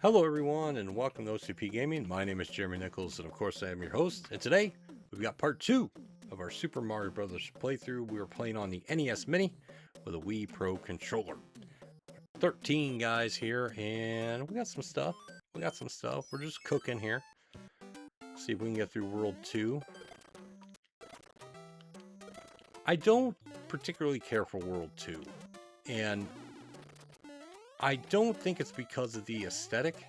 Hello everyone and welcome to OCP Gaming. My name is Jeremy Nichols and of course I am your host. And today we've got part 2 of our Super Mario Brothers playthrough. We were playing on the NES Mini with a Wii Pro Controller. 13 guys here and we got some stuff. We're just cooking here. See if we can get through World 2. I don't particularly care for World 2. And I don't think it's because of the aesthetic.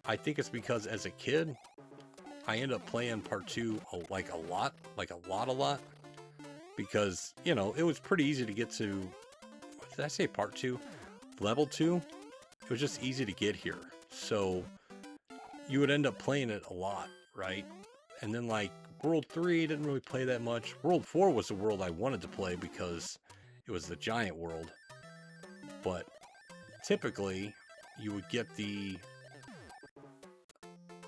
I think it's because as a kid, I ended up playing part 2 like a lot. Because, you know, it was pretty easy to get to, what did I say, part 2? Level 2? It was just easy to get here. So you would end up playing it a lot, right? And then like World 3 didn't really play that much. World 4 was the world I wanted to play because it was the giant world. But typically, you would get the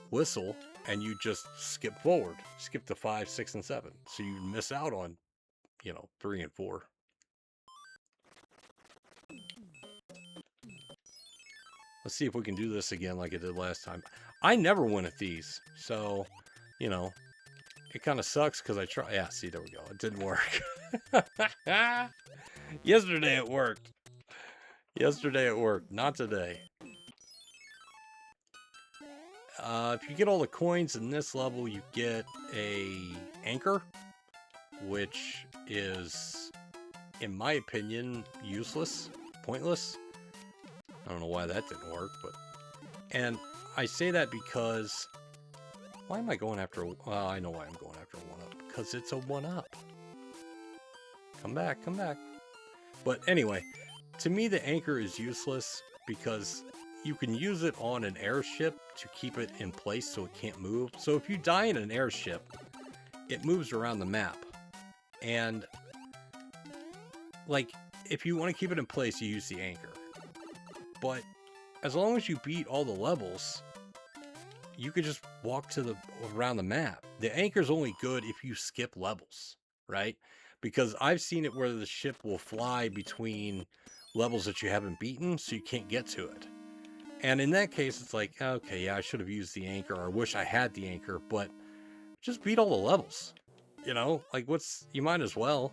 whistle and you just skip forward, skip to 5, 6, and 7. So you miss out on, you know, 3 and 4. Let's see if we can do this again like I did last time. I never win at these, so, you know, it kind of sucks because I try. Yeah, see, there we go. It didn't work. Yesterday it worked. Not today. If you get all the coins in this level, you get a anchor, which is, in my opinion, useless, pointless. I don't know why that didn't work, but... And I say that because... Why am I going after... Well, I know why I'm going after a 1-up. Because it's a 1-up. Come back. But anyway... To me, the anchor is useless because you can use it on an airship to keep it in place so it can't move. So if you die in an airship, it moves around the map. And, like, if you want to keep it in place, you use the anchor. But as long as you beat all the levels, you could just walk around the map. The anchor's only good if you skip levels, right? Because I've seen it where the ship will fly between levels that you haven't beaten, so you can't get to it. And in that case, it's like, okay, yeah, I should have used the anchor, or I wish I had the anchor, but just beat all the levels. You know, like you might as well.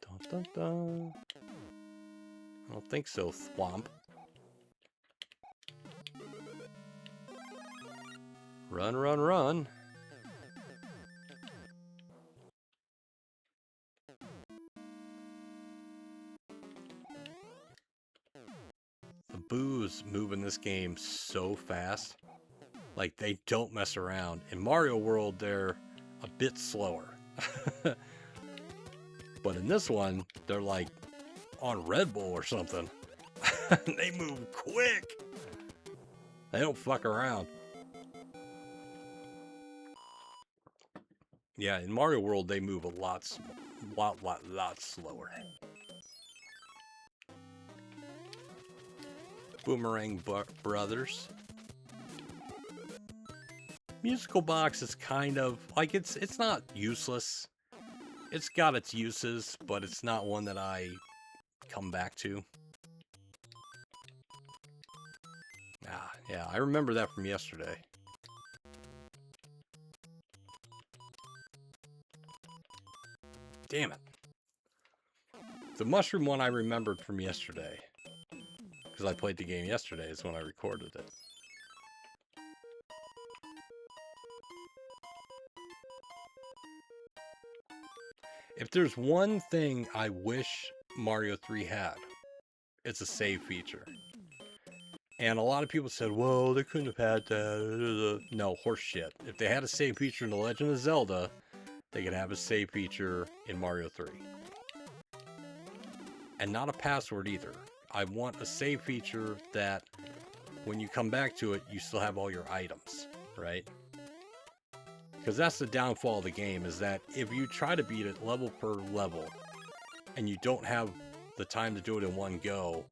Dun, dun, dun. I don't think so, Thwomp. Run. The boos move in this game so fast. Like, they don't mess around. In Mario World, they're a bit slower. But in this one, they're like on Red Bull or something. They move quick. They don't fuck around. Yeah, in Mario World, they move a lot slower. Boomerang Brothers. Musical box is kind of, like, it's not useless. It's got its uses, but it's not one that I come back to. Yeah, I remember that from yesterday. Damn it. The mushroom one I remembered from yesterday. Because I played the game yesterday is when I recorded it. If there's one thing I wish Mario 3 had, it's a save feature. And a lot of people said, well, they couldn't have had that. No, horse shit. If they had a save feature in The Legend of Zelda, they could have a save feature in Mario 3. And not a password either. I want a save feature that when you come back to it, you still have all your items, right? Because that's the downfall of the game, is that if you try to beat it level per level, and you don't have the time to do it in one go,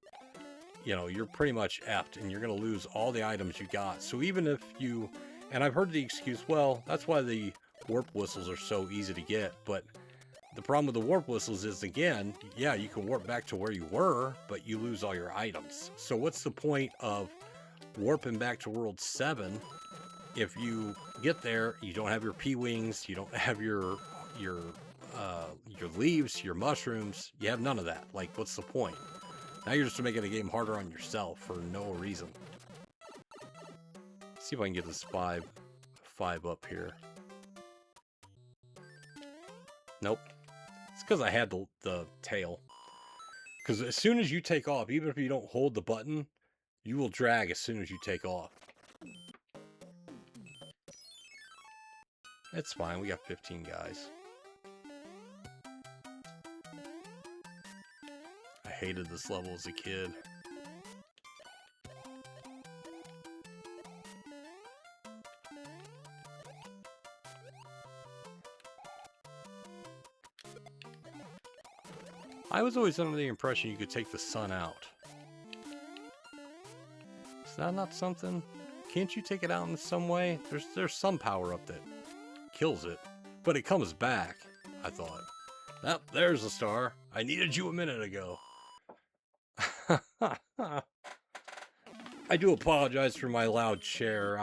you know, you're pretty much effed, and you're going to lose all the items you got. So even if you, and I've heard the excuse, well, that's why the warp whistles are so easy to get, but the problem with the warp whistles is, again, yeah, you can warp back to where you were, but you lose all your items. So what's the point of warping back to World 7 if you get there, you don't have your P-Wings, you don't have your leaves, your mushrooms, you have none of that. Like, what's the point? Now you're just making the game harder on yourself for no reason. Let's see if I can get this 5 up here. Nope. It's because I had the tail. Because as soon as you take off, even if you don't hold the button, you will drag as soon as you take off. It's fine, we got 15 guys. I hated this level as a kid. I was always under the impression you could take the sun out. Is that not something? Can't you take it out in some way? There's some power up that kills it, but it comes back, I thought. Well, there's a star. I needed you a minute ago. I do apologize for my loud chair.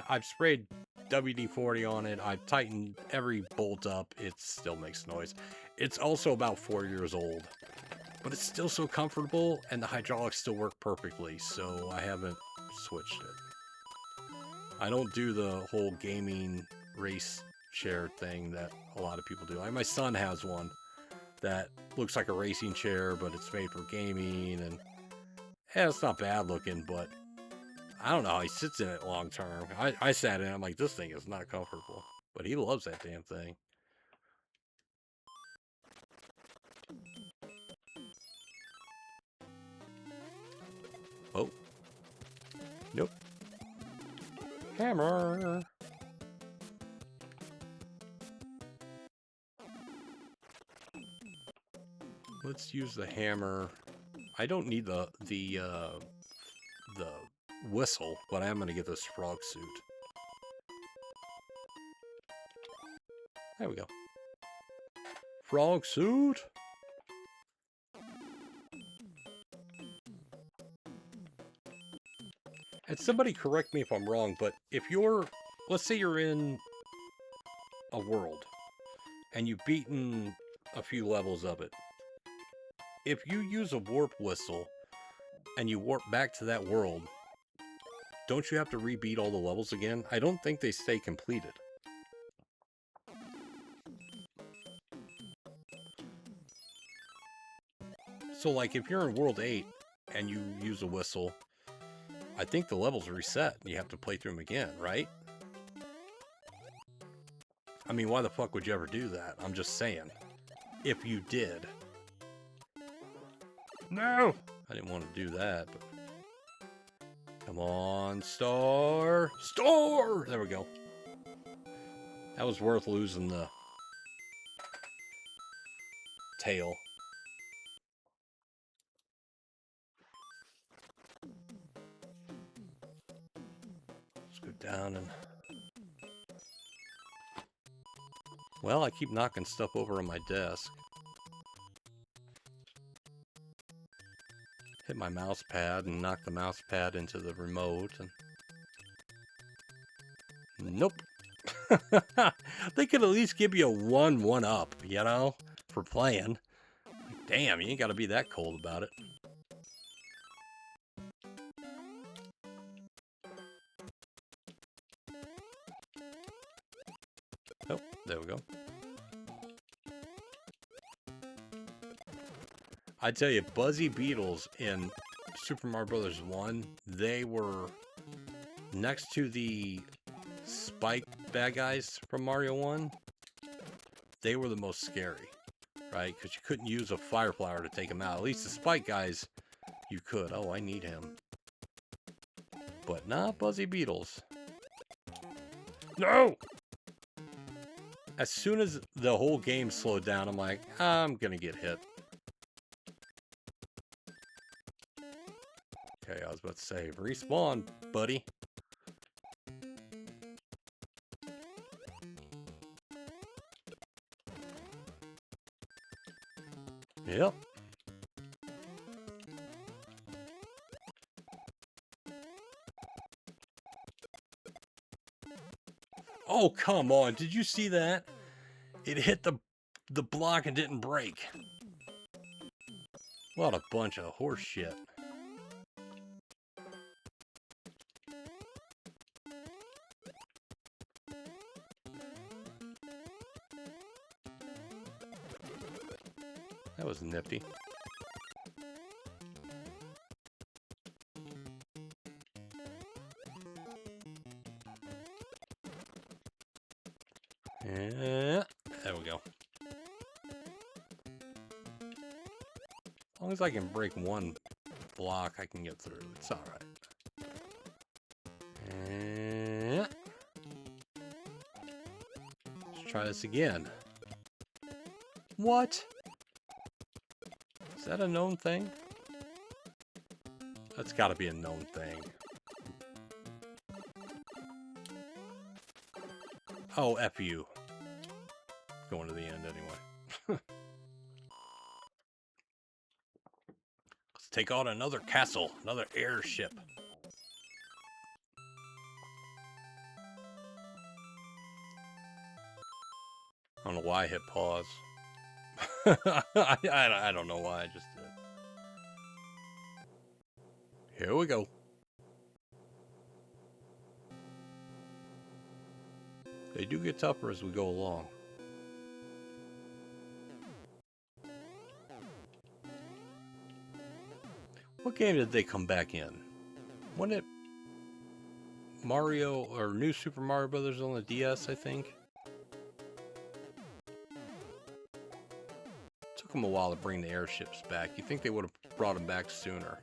I've sprayed WD-40 on it. I've tightened every bolt up. It still makes noise. It's also about 4 years old, but it's still so comfortable, and the hydraulics still work perfectly, so I haven't switched it. I don't do the whole gaming race chair thing that a lot of people do. Like, my son has one that looks like a racing chair, but it's made for gaming, and yeah, it's not bad looking, but I don't know how he sits in it long term. I sat in it, I'm like, this thing is not comfortable, but he loves that damn thing. Oh. Nope. Hammer. Let's use the hammer. I don't need the whistle, but I am going to get this frog suit. There we go. Frog suit. And somebody correct me if I'm wrong, but if you're, let's say you're in a world and you've beaten a few levels of it, if you use a warp whistle and you warp back to that world, don't you have to rebeat all the levels again? I don't think they stay completed. So, like, if you're in World 8 and you use a whistle, I think the levels are reset and you have to play through them again, right? I mean, why the fuck would you ever do that? I'm just saying. If you did. No! I didn't want to do that, but... Come on, star! Star! There we go. That was worth losing the tail. Let's go down and... Well, I keep knocking stuff over on my desk. Hit my mouse pad and knock the mouse pad into the remote. And... Nope. They could at least give you a 1-1-up, you know, for playing. Like, damn, you ain't got to be that cold about it. Oh, there we go. I tell you, Buzzy Beetles in Super Mario Bros. 1, they were next to the Spike bad guys from Mario 1. They were the most scary, right? Because you couldn't use a fire flower to take them out. At least the Spike guys, you could. Oh, I need him. But not Buzzy Beetles. No! As soon as the whole game slowed down, I'm like, I'm gonna get hit. Okay, I was about to say, respawn, buddy. Yep. Oh, come on. Did you see that? It hit the block and didn't break. What a bunch of horse shit. That was nifty. Yeah, there we go. As long as I can break one block, I can get through. It's all right. And let's try this again. What? Is that a known thing? That's got to be a known thing. Oh, F you. Going to the end anyway. Let's take on another castle, another airship. I don't know why I hit pause. I don't know why I just did. Here we go. They do get tougher as we go along. What game did they come back in? Wasn't it Mario or New Super Mario Brothers on the DS, I think? Took them a while to bring the airships back. You think they would have brought them back sooner?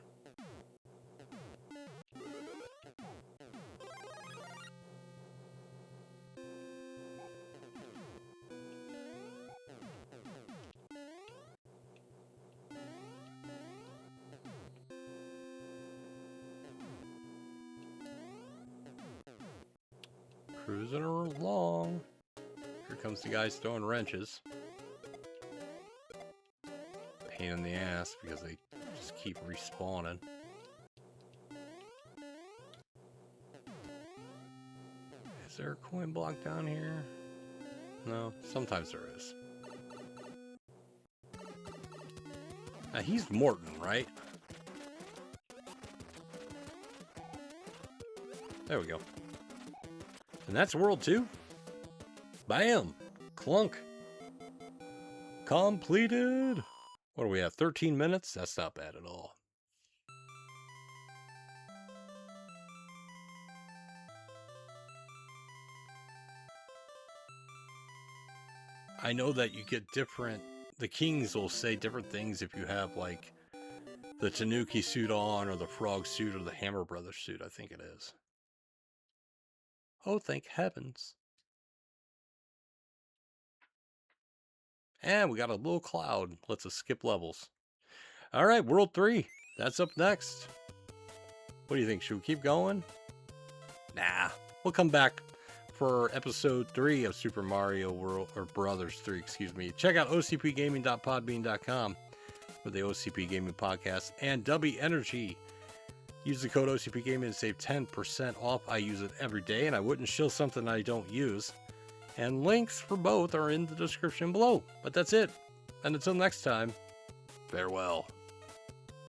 Cruising along. Here comes the guys throwing wrenches. Pain in the ass because they just keep respawning. Is there a coin block down here? No, sometimes there is. Now he's Morton, right? There we go. And that's World 2. Bam! Clunk. Completed! What do we have, 13 minutes? That's not bad at all. I know that you get different... The kings will say different things if you have, like, the Tanuki suit on, or the frog suit, or the Hammer Brothers suit, I think it is. Oh, thank heavens. And we got a little cloud. Lets us skip levels. Alright, World 3. That's up next. What do you think? Should we keep going? Nah. We'll come back for episode 3 of Super Mario World, or Brothers 3, excuse me. Check out OCPGAMING.podbean.com for the OCP Gaming Podcast. And Dubby Energy. Use the code OCPGAMING and save 10% off. I use it every day, and I wouldn't shill something I don't use. And links for both are in the description below. But that's it. And until next time, farewell.